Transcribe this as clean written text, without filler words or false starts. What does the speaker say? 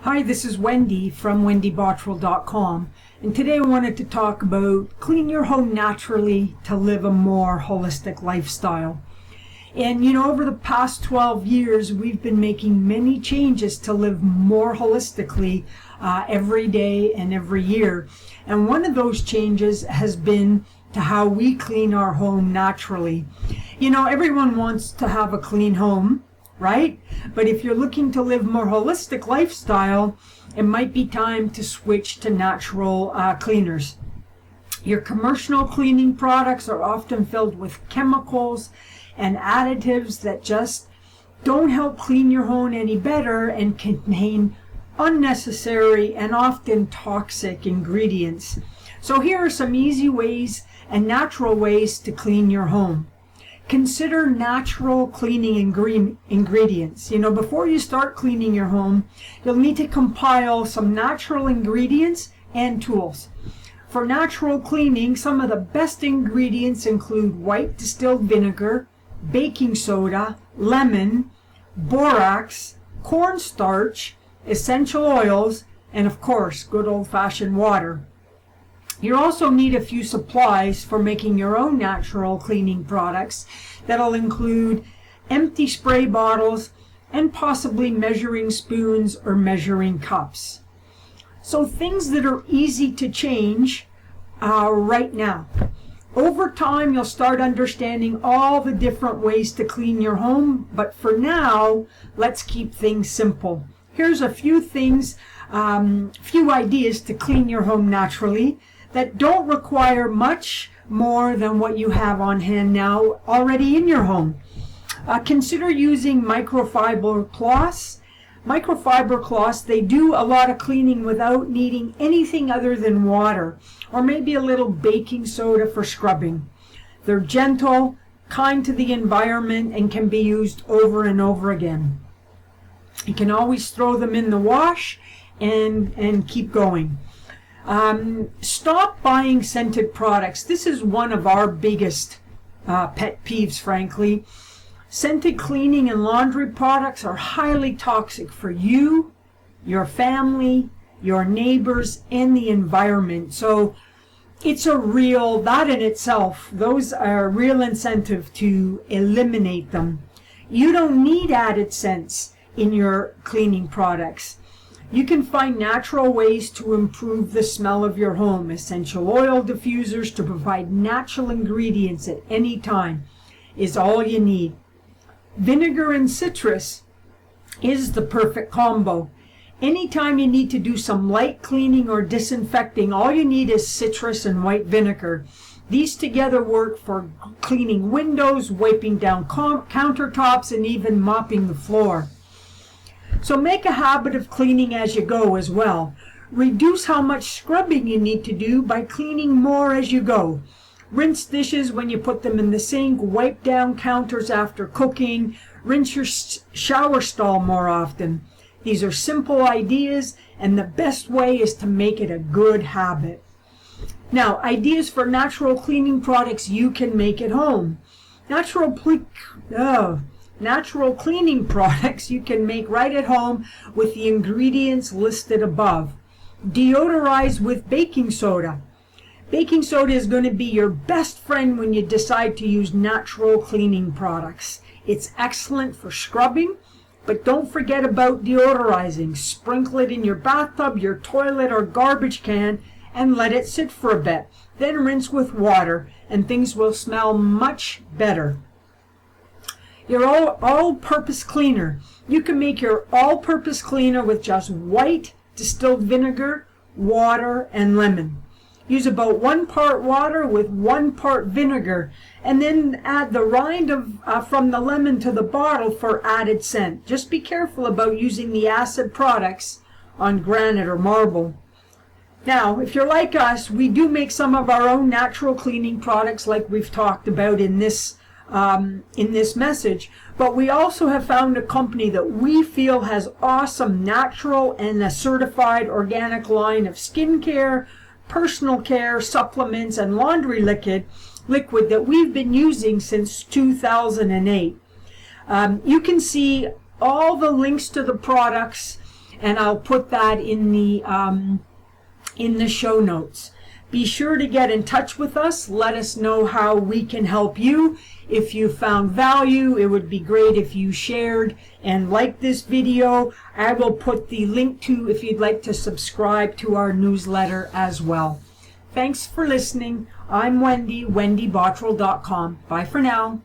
Hi, this is Wendy from wendybottrell.com, and today I wanted to talk about clean your home naturally to live a more holistic lifestyle. And over the past 12 years, we've been making many changes to live more holistically every day and every year. And one of those changes has been to how we clean our home naturally. Everyone wants to have a clean home, right? But if you're looking to live more holistic lifestyle, it might be time to switch to natural cleaners. Your commercial cleaning products are often filled with chemicals and additives that just don't help clean your home any better and contain unnecessary and often toxic ingredients. So here are some easy ways and natural ways to clean your home. Consider natural cleaning ingredients. Before you start cleaning your home, you'll need to compile some natural ingredients and tools. For natural cleaning, some of the best ingredients include white distilled vinegar, baking soda, lemon, borax, cornstarch, essential oils, and of course, good old-fashioned water. You also need a few supplies for making your own natural cleaning products that'll include empty spray bottles and possibly measuring spoons or measuring cups. So things that are easy to change right now. Over time, you'll start understanding all the different ways to clean your home, but for now, let's keep things simple. Here's a few things, few ideas to clean your home naturally that don't require much more than what you have on hand now already in your home. Consider using microfiber cloths. Microfiber cloths, they do a lot of cleaning without needing anything other than water or maybe a little baking soda for scrubbing. They're gentle, kind to the environment, and can be used over and over again. You can always throw them in the wash and keep going. Stop buying scented products. This is one of our biggest pet peeves, frankly. Scented cleaning and laundry products are highly toxic for you, your family, your neighbors, and the environment. So it's that in itself, those are a real incentive to eliminate them. You don't need added scents in your cleaning products. You can find natural ways to improve the smell of your home. Essential oil diffusers to provide natural ingredients at any time is all you need. Vinegar and citrus is the perfect combo. Anytime you need to do some light cleaning or disinfecting, all you need is citrus and white vinegar. These together work for cleaning windows, wiping down countertops, and even mopping the floor. So make a habit of cleaning as you go as well. Reduce how much scrubbing you need to do by cleaning more as you go. Rinse dishes when you put them in the sink, wipe down counters after cooking, rinse your shower stall more often. These are simple ideas, and the best way is to make it a good habit. Now, ideas for natural cleaning products you can make at home. Natural cleaning products you can make right at home with the ingredients listed above. Deodorize with baking soda. Baking soda is going to be your best friend when you decide to use natural cleaning products. It's excellent for scrubbing, but don't forget about deodorizing. Sprinkle it in your bathtub, your toilet, or garbage can and let it sit for a bit. Then rinse with water and things will smell much better. Your all-purpose cleaner. You can make your all-purpose cleaner with just white distilled vinegar, water, and lemon. Use about 1 part water with 1 part vinegar, and then add the rind from the lemon to the bottle for added scent. Just be careful about using the acid products on granite or marble. Now, if you're like us, we do make some of our own natural cleaning products like we've talked about in this message, but we also have found a company that we feel has awesome natural and a certified organic line of skincare, personal care, supplements, and laundry liquid that we've been using since 2008. You can see all the links to the products and I'll put that in the show notes. Be sure to get in touch with us. Let us know how we can help you. If you found value, it would be great if you shared and liked this video. I will put the link to if you'd like to subscribe to our newsletter as well. Thanks for listening. I'm Wendy, wendybottrell.com. Bye for now.